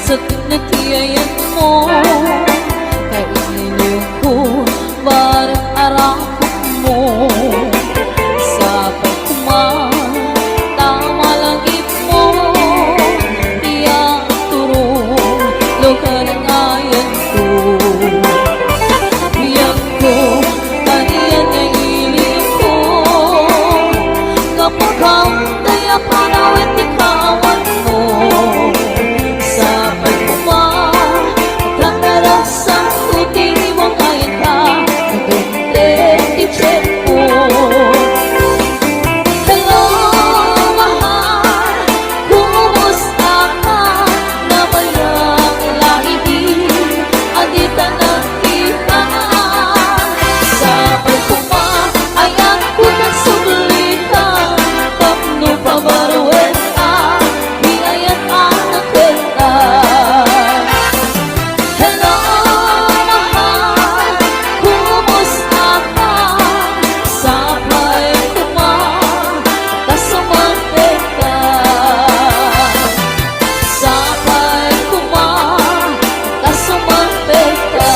sa tinatiyayan mo. Kainin ko barang arakot mo. Sa pagkuman, tama langit mo. Tiyak turong, lugar ang ayan ko. Biyak ko, kaniyan ang iling ko. Kapag ang tayak panawit ikawan mo. Sa pagkuman, magkakarasang kuting mo kaya ka. Nagende, i-check mo. Hello, mahal, kumusta ka? Nabayang laibig, andita na kita. Sa pagkuman, ayan ko na sublitan. Tapno pabaruin ka, biyayat anak kita. Hello, mahal, kumusta ka? Sa pagkuman, kasumante ka. Sa pagkuman, kasumante ka.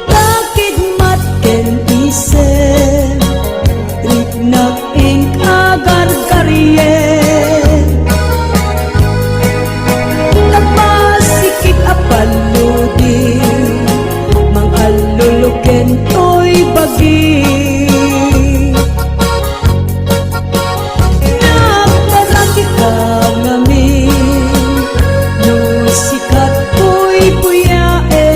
Kakidmat ken isip Riknak ing agar karyen Kapasikit apaludin Mang aluluken to'y bagi Nagparati ka ngamin Nusikat ko'y buyae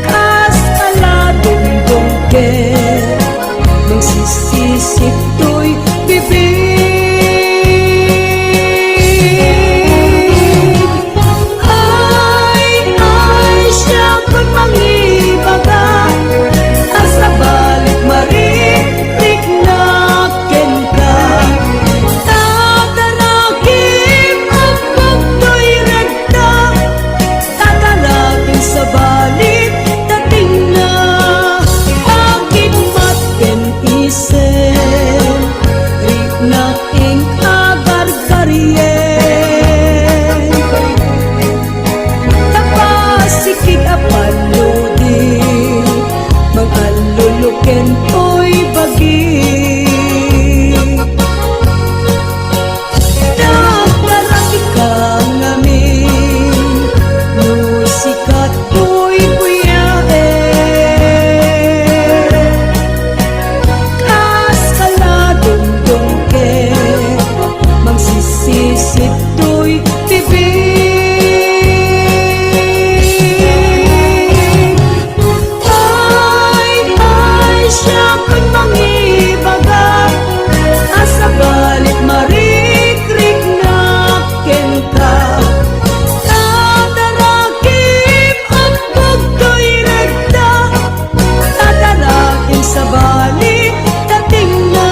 Kas aladong ke Nang sisisip to'y bibig Ay, siya ko'y mangibaga Asa balik maritik na ken ka Tataragim ang pagto'y ragda Tatalagin sa balik dating na Kakidmat ken isip Riknak ing agar karyen Tapasikig apaludin Mag-aluluken to'y bagi Nagdaraki ka ngamin Nusikat ko'y buyae Kas kaladong ke Magsisisip to'y bibig Ay, siya ko'y mangibaga Asa balik marikrik na ken ka Tataragim ang pagto'y ragda Tataragin sa balik dating na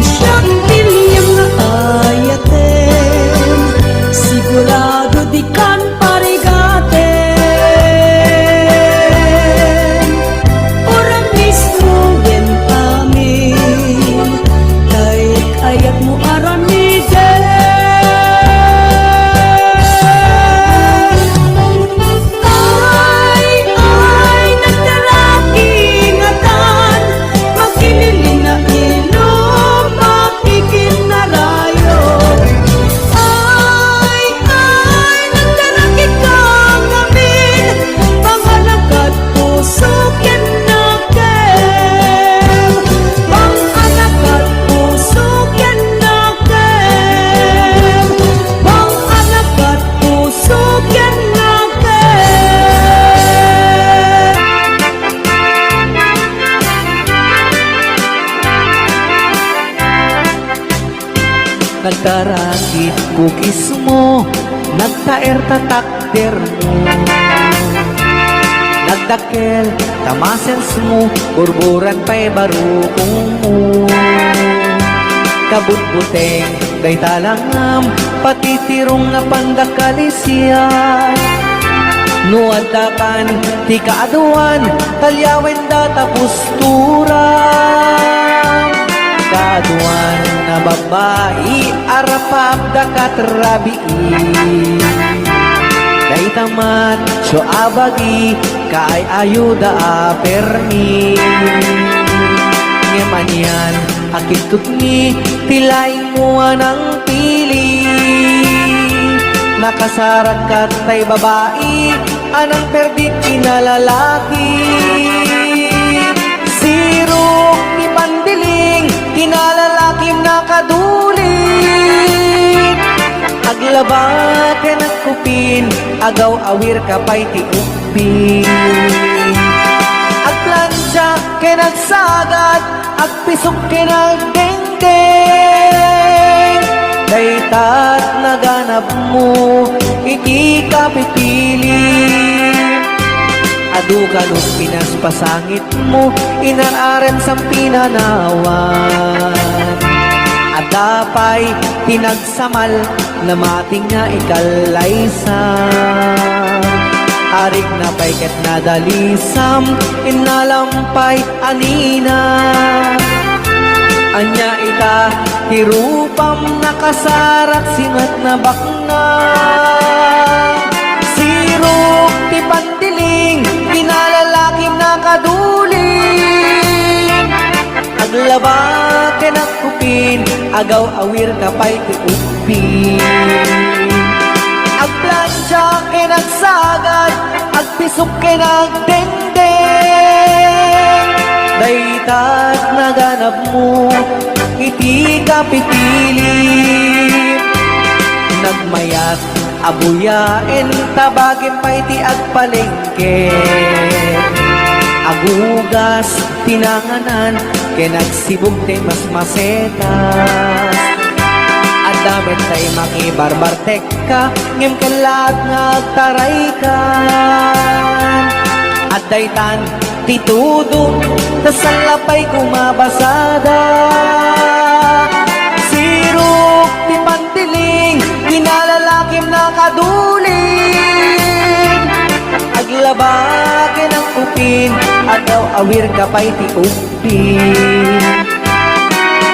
Siyang tilyang na ayaten Sigurado di kan parigaten Orang mismo yen amin Dahil ayat mo aramiden Ay, nagdaraki ingatan Makinili na ilong makikinarayo Ay, nagdaraki ka ngamin Pangalagat puso ken nakem Pangalagat puso ken nakem Pangalagat puso ken nakem Nagtarakit kukis mo, nagtaer tatakder mo. dakkel, tamasens mo, burburan pa'y barukong mo. Kabutbuteng, day talangam, patitirong na pandakalisya. Nuadakan, ti kaaduan, talyawen data pustura. Kaaduan na babae, arapap dakat rabii. Day tamat, so abagi, kaay ayuda aperni. Ngamanyan, akit tutni, tilaing mo anang pili. Nakasarak ka tay babae, anang perdit kinalalaki. Sirok ni pandiling, kinalalakim nakadulit. Aglaba ka nagkupin, agaw awir ka pa'y tiupin. Agplansya ka nagsagad, agpisok ka nagdengdeng. Daytat naganap mo, iti ka pipili. Adu kalot pinaspasangit mo, inararen sa pinanawan. At dapay pinagsamal na mating nga ikalaysa. Arik na pa'y ket nadalisam, inalampay anina. Anya ita, tirupam nakasarak singat na bakna. Sirok ti pandiling, kinalalakim nakaduling. Aglaba ka nakupin, agaw awir ka pa'y tiupin. Agplansya ka nagsagad, agpisok ka nagdengdeng. Daytat naganap mo, iti ka pipili. Nagmayat, abuyaen, tabagin pa iti agpalengke. Agugas, tinanganan, kenagsibog te mas masetas. Adamit tay makibarbartek ka, ngem kalat ngagtaray ka. At daytan, titudo, tasalapay kumabasada. Sirok ti pantiling, kinalalakim nakaduling. Aglaba ka ng upin, agaw awir ka pa'y tiupin.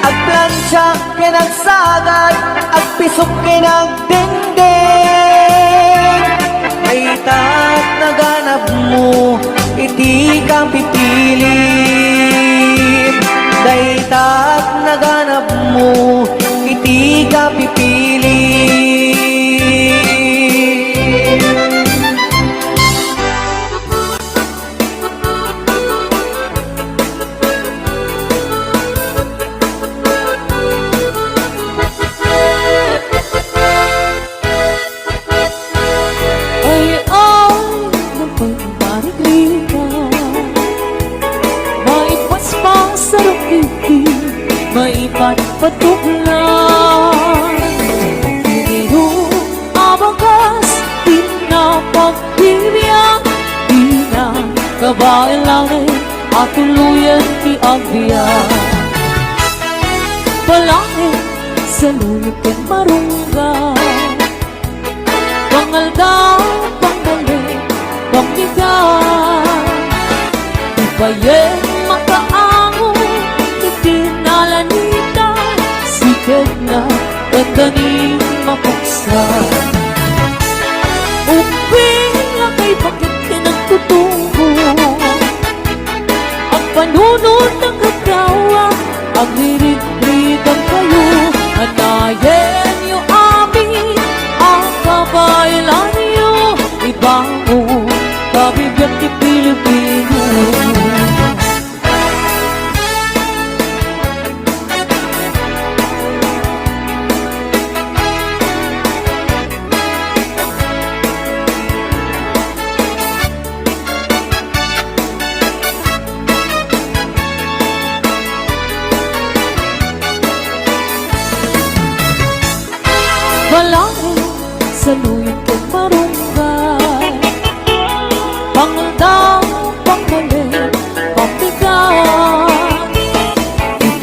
Agplansya ka nagsagad, agpisok ka nagdengdeng. Daytat naganap mo, iti ka pipili. Daytat naganap mo, iti ka pipili. Patuklan Piniru abagas pinapagpibiyang Pinang kabailangan at tuluyan ti agbiyan Palangit sa luyot kang marunggan Pangaldaw, panggaling, pangbigan Ipayen makaango, itinalanita Sikat na kataning mapuksan Uping lakay bakit ka nagtutungo Ang panunod ng katawa Ang hirit-hiritan kayo Anayen niyo amin Ang kabailan niyo Ibango Kabibiyat ni Pilipino Malangit sa luyot kong marunggay Pangaldaw,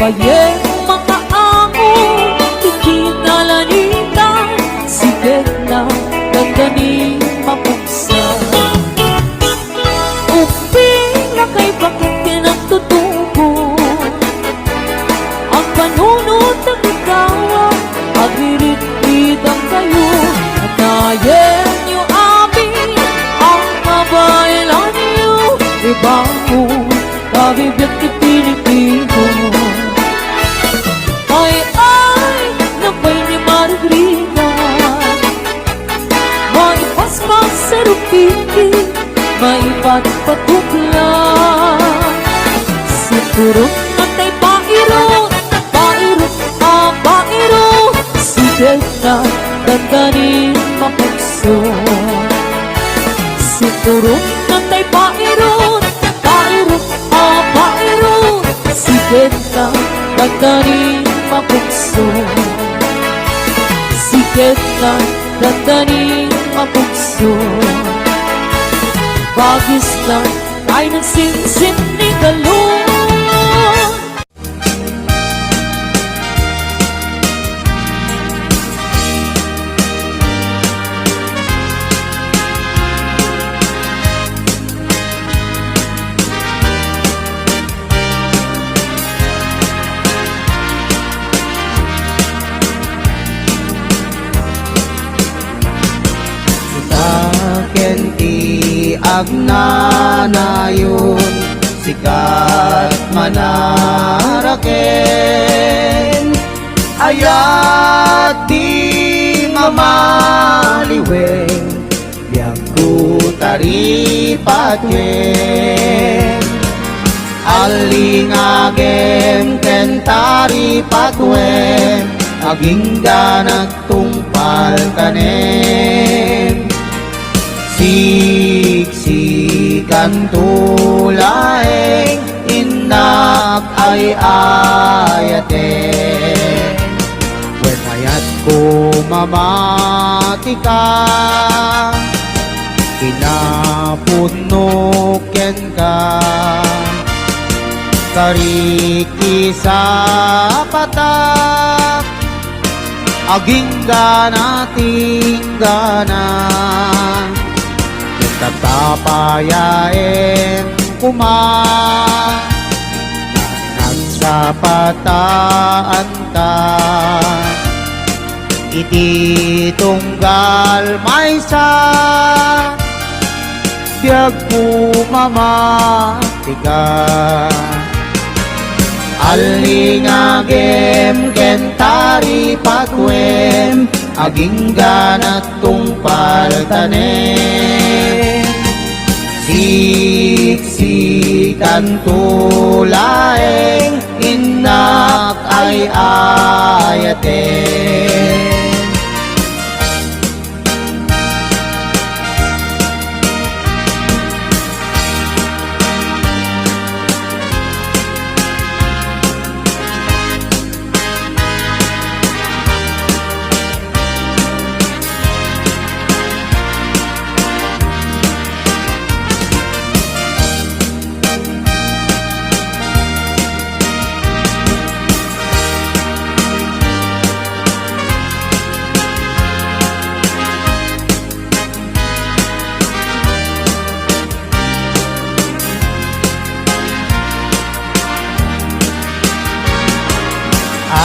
bayeng mga amo, ikinalanitan, siget na gagani mapuksa. Uping na kay bakit kinagtutubo, ang panunod ng ikaw, agririt-ritang kayo, natayen niyo amin, ang kabaylan niyo, ibango, kabibiyag ni Pilipino. Ay, nabay ni Margarita, may paspas sa rupiti, may patpatukla. Siguro natay pairot, pairot, pairot, siget na dandanin mapagso. Siguro natay pairot, pairot, pairot, siget na dandanin mapagso. Siget na dandanin mapagso. Bagis na ay nagsinsin ni Galon. Kenti agnanayon sikat manaraken ayat di mamaliwen biag ku taripatwen alingagem kentari patwen aging ganat tungpal tanem siksikan tulaeng inak ay ayate wen ayat ko mamatika kinapunuken ka kariki sa patak aging gana tinggana tatapayain kuma nagsapataan ta iti tunggal maysa biag pumamatika alingagem kentari patwem aging ganat tungpal tanem siksikan tulaeng inak ay ayaten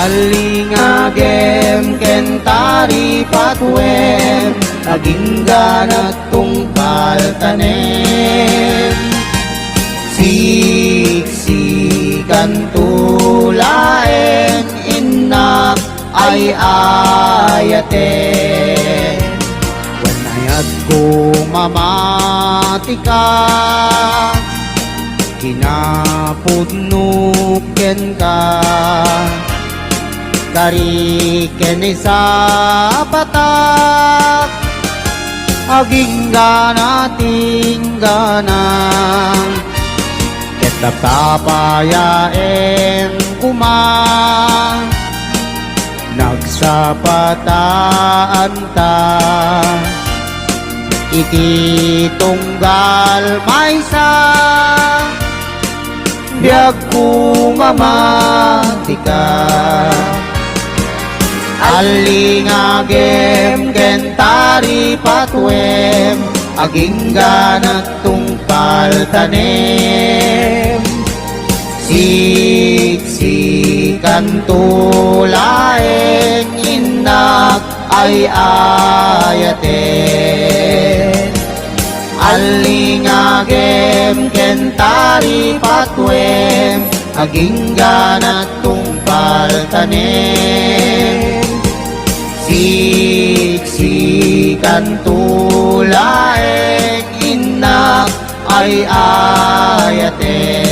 alingagem kentari patwem aging ganat tungpal tanem siksikan tulaeng inak ay ayaten wen ayat ko mamatika kinapudnuken ka dari kene sa patak aging gana tinggana ket tapayaen kuma nagsapataan ta iti tunggal maysa Biag ko mamatika Alingagem gentari patwem Aging ganat tungpal tanem Siksikan tulaeng inak ay ayaten Alingagem kentari patwem Aging ganat tungpal tanem Siksikan tulaeng inak ay ayaten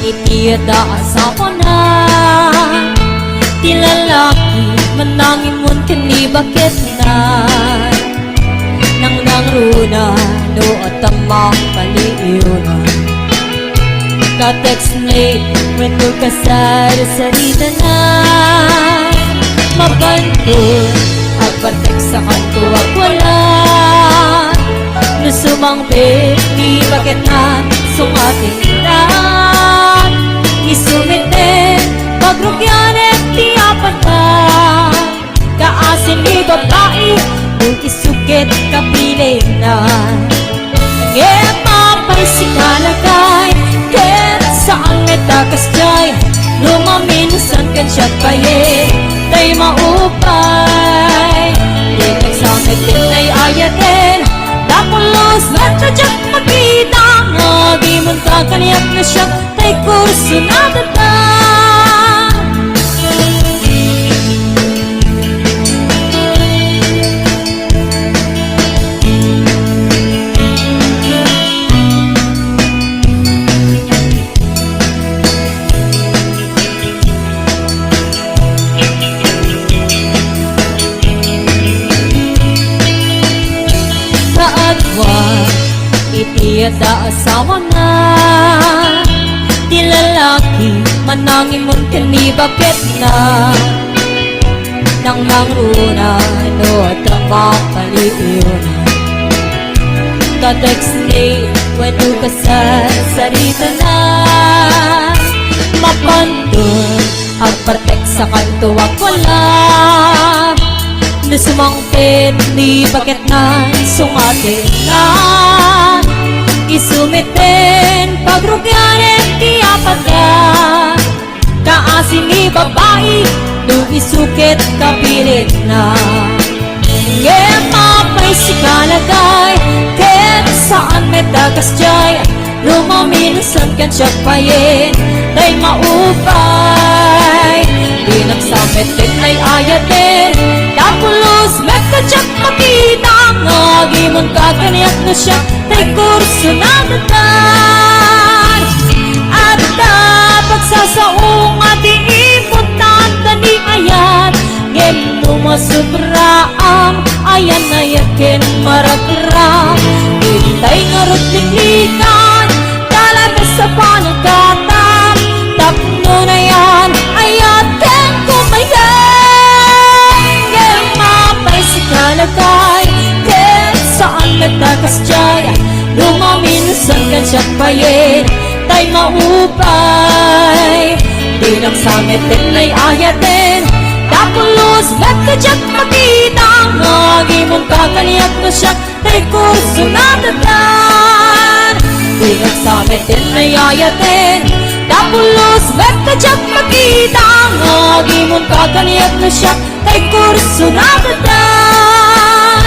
Itiada asawa na Tilalaki manangin mon kani bakit na Nang nangruna no at ang mapaliuna Ka-text late when no kasar sarita na Mabantul at patek sa kanto at wala Nusumang baby bakit na sungating na Isumite pagrugyanet ti apatan Kaasin ni babae Nung isukit kapiling na Ngepapay si kalagay Ket saan ngetakas jay Lumaminsan kan siyat baye Tay maupay Litek sa metin ay ayaten Dakulos na tsadyak magkita Nga di munta kaniyak na siya Tay kurso na tata iyada asawa na. Di lalaki manangin mon kani bakit na. Nang nangruna no at ang mapaliyon. Ka-text ni wano ka sa sarita na. Mapantun ang partek sa kanto wag wala. Nasumangpit ni bakit na sungatin na. Isumitin pagrugyanin tiyapat ka. Kaasin ni babae nung isukit kapilit na. Ngayon mapay si kalagay ken saan may tagas jay. Lumaminusan kan siya payin tay maupay. Di nagsamit din ay ayatin. Dapulos met ka siya makita. Ngagimon ka kaniyak na siya tay kurso na datan. At pagsasaong at iiputan tani ayat. Ngem numasobraam ayan na yakin maragram. Itay ngarot linglikan kalabas sa panagkatam. Tapno na yan ayat ken kumayan. Ngem mapay si kalagay ken saan nagtakas jay. Lumaminusan kan siya payin tay maupay. Di nagsamit din ay ayatin. Dapulos met ka dyan makita. Ngagimon ka kaniyak na siya tay kurso na datan. Di nagsamit din ay ayatin. Dapulos met ka dyan makita. Ngagimon ka kaniyak na siya tay kurso na datan.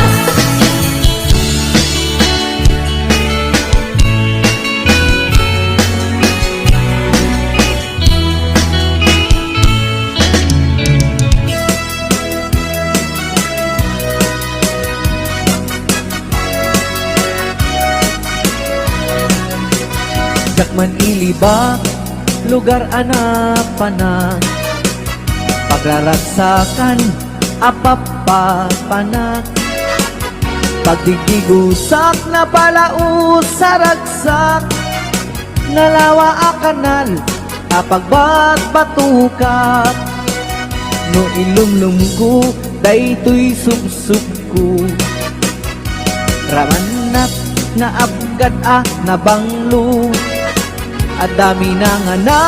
Jakman ilibak, lugar anapanan. Pagraragsakan, apapapanak. Pagdigigusak na palaus sa ragsak. Nalawa a kanal, apagbagbatukat. No ilumlum ko, daytoy subsub ko. Ramanap na abgad na banglo. At dami na nga na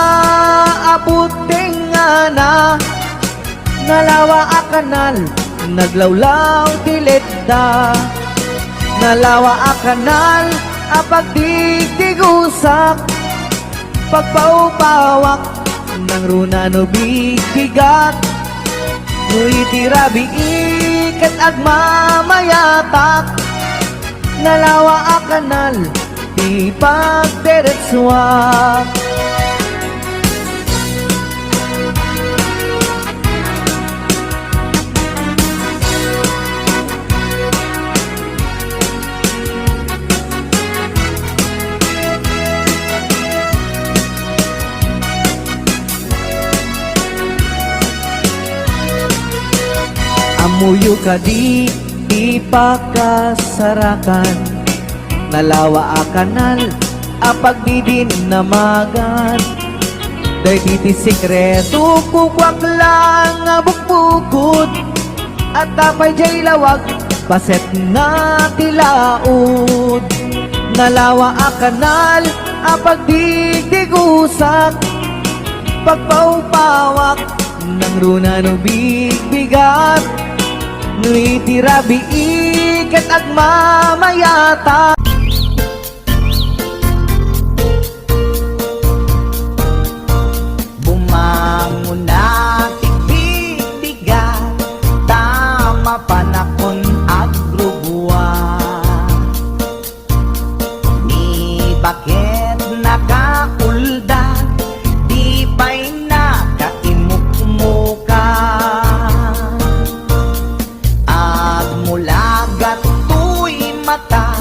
abuting nga na. Nalawa a kanal, naglawlaw tilitda. Nalawa a kanal, apagdigdigusak. Pagpaupawak ng runa no bibigat. Nguy tirabi ikat agmamayatak. Nalawa a kanal, di pagderetswak. Amuyo ka di ipakasarakan. Nalawa a kanal, apagdidin namagan. Day titi sikreto, kukwak lang nga bukbukod. At tapay jay lawag, paset na tilaod. Nalawa a kanal, apagdigdigusak. Pagpaupawak, ng runa no bigbigat. Nguy tirabi ikat agmamayata. Bumangon na tigbigat, tama panakon agrubuan. Ni bakit nakakuldan, di pa'y nakaimukmuka. At mula gato'y mata,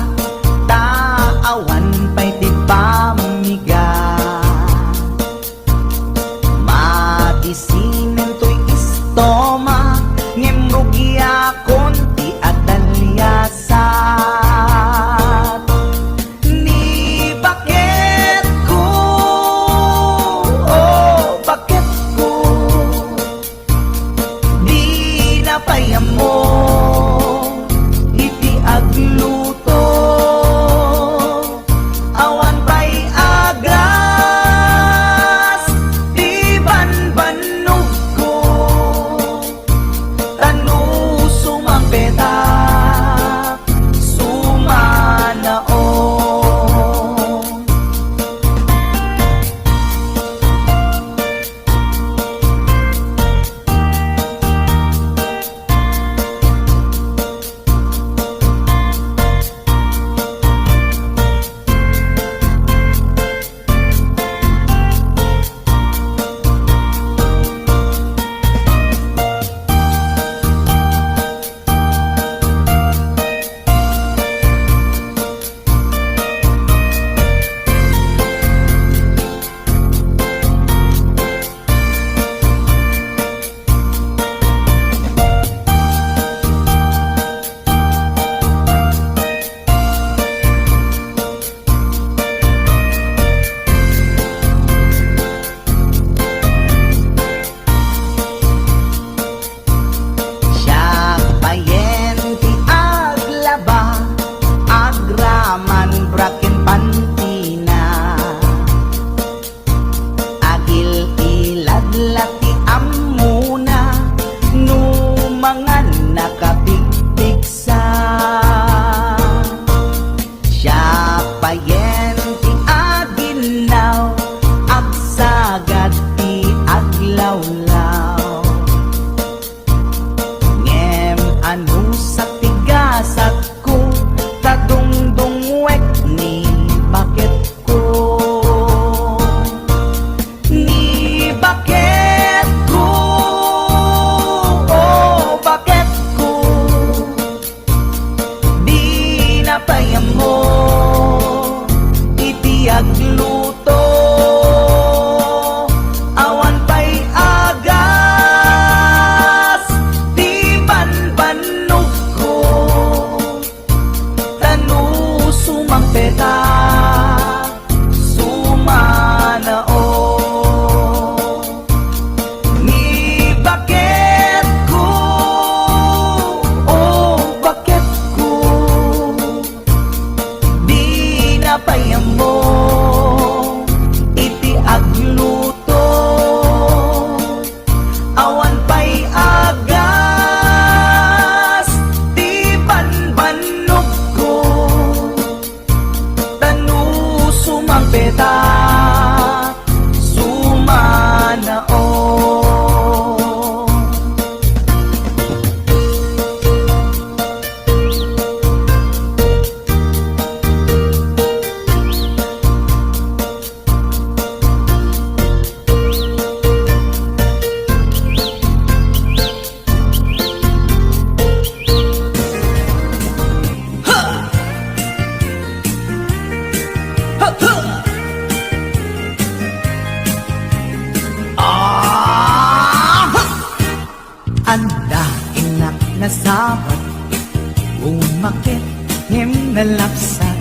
Umakit ngem nalapsat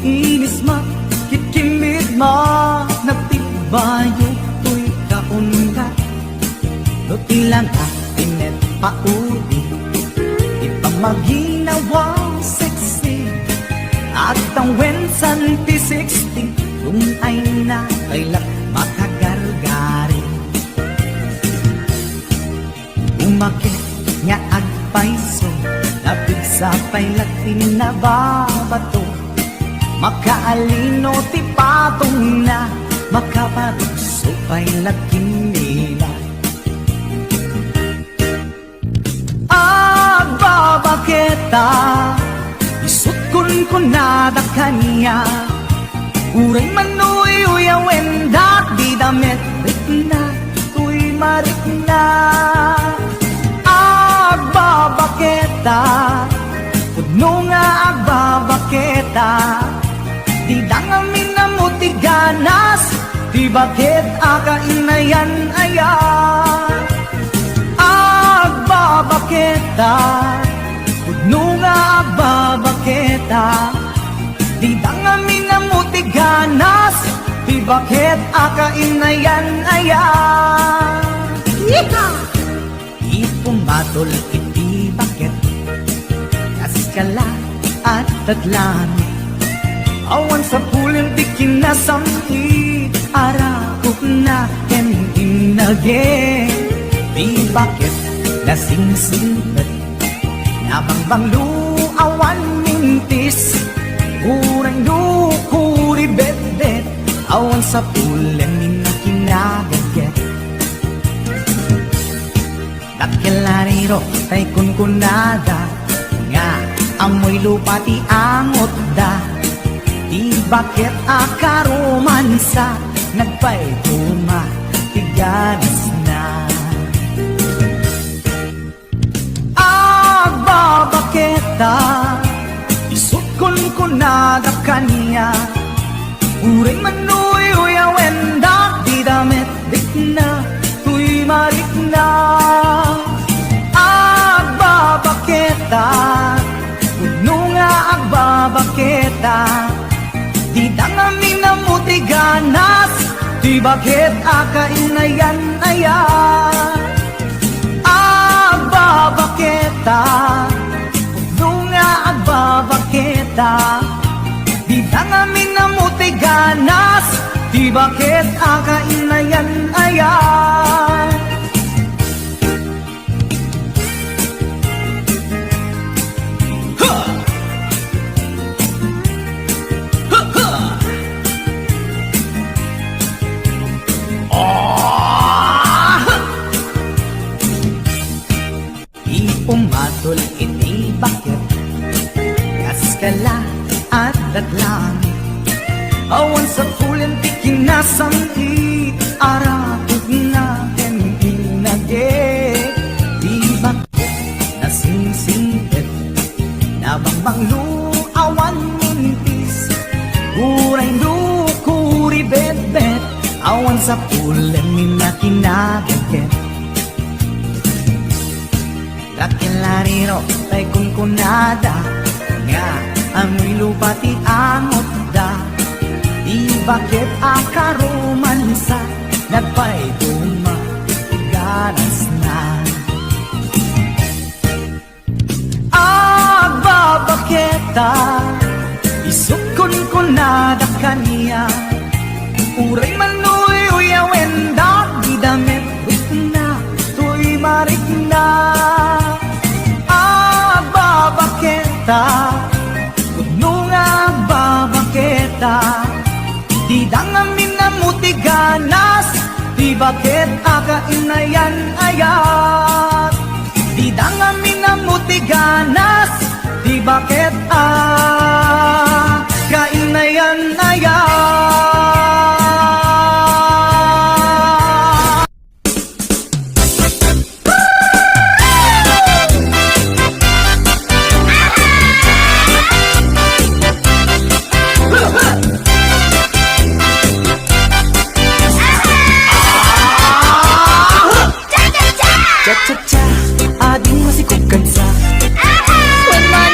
inis makikimid mo nagtibayo tuy kaungat no ilang akinet paudi ipamaginawang sexy at ang wensan ti 60 kung ay na kailak makagargari umakit nga agpaiso napig sa pailatin na babato makaalino ti patong na makapadugso pailatin nila agbabaketa isukun ko na da kanya uray manuy uyawen dat di damit na tuy marik na agbabaketa pudno nga agbabaketa di dangamin na mutiganas di bakit akainayan aya agbabaketa pudno nga agbabaketa di dangamin na mutiganas di bakit akainayan aya ipumatol iti bakit kaskala at tadlami awan sa pulim di kinasamti arakot na keninage di bakit lasing-singat nabangbang luawan mintis urang lukuri bet-bet awan sa pulim na kinagaget dakilariro tay kunkunada nga amoy lupa ti angot da di bakit akaromansa nagpaituma tiganas na agbabaketa isukon ko na da kanya uray manuy uyawen da di damit dik na tuy marik na agbabaketa pudno nga agbabaketa di dangamin na mutiganas di bakit akainayan aya agbabaketa pudno nga agbabaketa di dangamin na mutiganas di bakit akainayan aya umatol iti bakit kaskala at datlang awan sa pulen ti kinasamti arakot na keninage di bakit nasingsingit nabangbang luawan mintis uray lukuri bet-bet awan sa pulen na kinagaget dakilariro tay kunkunada nga amoy lupa ti angot da di bakit akaromansa nagpaituma ganas na agbabaketa isukon ko na da kanya uray manuy uyawen da di damit na tuy marik na pudno nga agbabaketa di dangamin na mutiganas di bakit akainayan ayat di dangamin na mutiganas di bakit akainayan ayat When my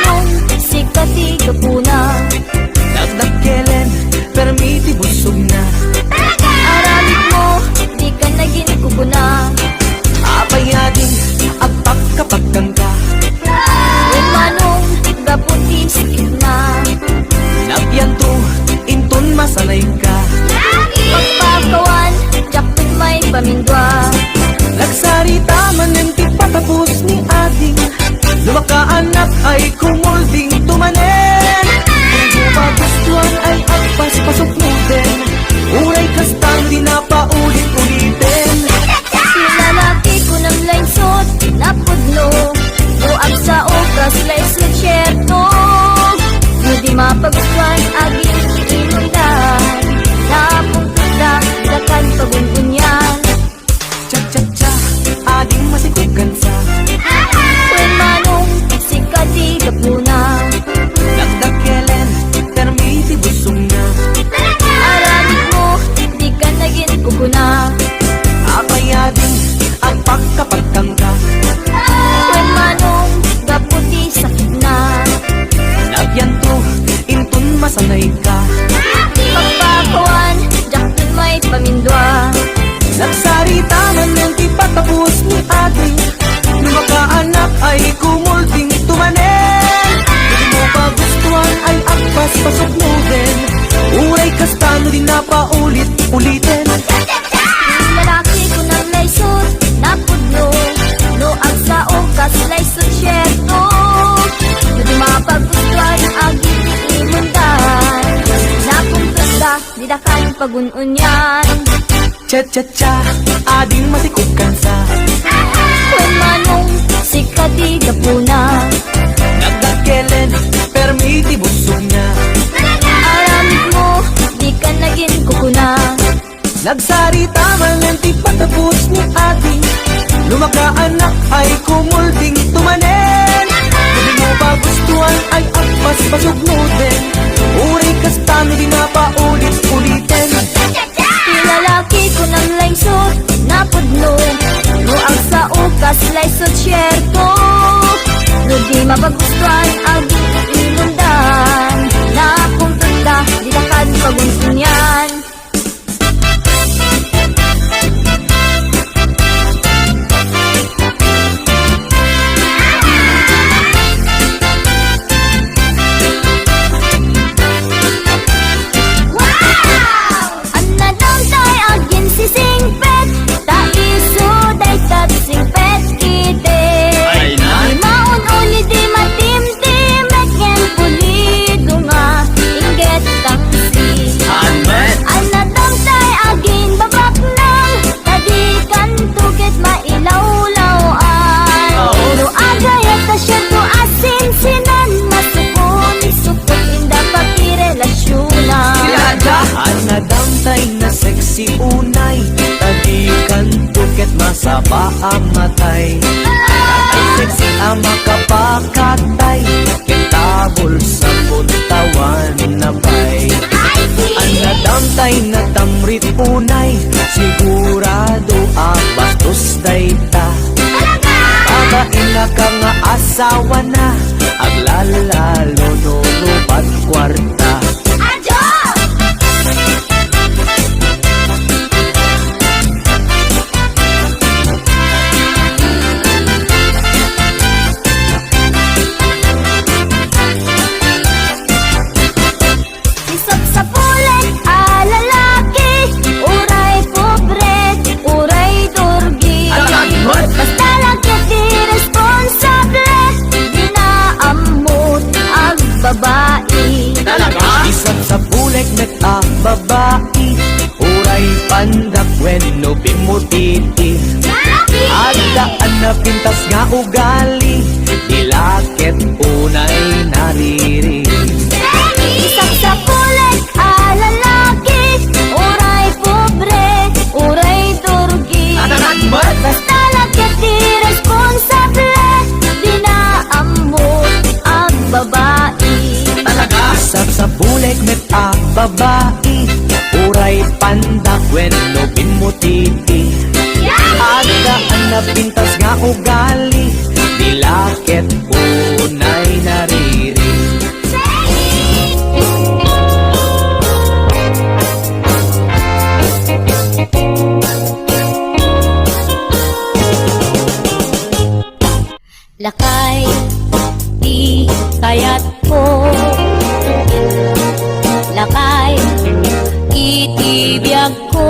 ay kumulding tumanen. Kung magustuhan ay agpas pasok mo din. Uray kastang di na paulit-ulitin. Lalaki ko ng lainsot na pudlo Uab sa oras lays nagsyerto Mo di mapagustuhan aging inundan Napungkot na dakan pagungunyan Cha-cha-cha, ading masikugan sa When manong sikati kapuna Nagdakelen, permiti busong na. Aramid mo, di ka naging kukuna Apayading ang pagkapagtangka. When manong gaputi sakit na Nagyan to, intun masanay ka. Pagpakawan, jakin may pamindwa Nagsarita man yung di patapos ni ating Lumakaanak ay kumulding tumanen. Hindi mo pa gustuhan ay agpas pasok mo din. Uray kastano di na paulit-ulitin. Lalaki ko ng laysot na pudlo No ang sa okas laysot syerto No di mapagustuhan aging imundan Napungkot ka, di da kang pagununyan Cha-cha-cha, ading masikukan sa When manong sikati kapuna Nagdakelen, permiti busog na. Aramid mo, di ka naging kukuna Nagsarita man ang di patapos ni ating Lumakaanak ay kumulding tumanen. Hindi mo pa gustuhan ay agpas pasok mo din. Uray kastano di na paulit-ulitin. Lalaki ko ng laysot na pudlo No ang sa ukas laysot syerto No di mapagustuhan aging inundan Napungkot na, di na kan pagunsunyan Anadong tay agin si singpet Ta iso day tat singpet kite Ay na? Di maun-uni di matim-tim Eken pulido nga Inget taksi Anadong tay agin babak nang Tadi kan tukit mailawlawan No agayat ta siya to asin sinan Masukon isukot inda pakirelasyonan Anadamtay na sexy unay. Tadikan tuket masaba ang matay. Ay sexy ang makapakatay. Kitabol sa puntawan na bay. Anadamtay na tamrit unay. Sigurado ang bastos dayta. Pagain na ka nga asawa na. Aglalalo no lupat kwarta. Isap sa pulet, lalaki Uray pobre, uray durgi Basta lagyan di responsable Di na amot ang babae Isang sa bulek met ang babae. Uray pandak when no bimutiti. Agdaan na pintas nga ugali. Dilakit unay nariri. Isap sa pulet, lalaki Uray pobre, uray durgi Basta lagyan di responsable Di na amot ang babae Isang sa bulek met ang babae. Uray pandak when no bimutiti. Agdaan na pintas nga ugali. Dilakit unay nariri. Lakay, di kayat ko Lakay, itibiyag ko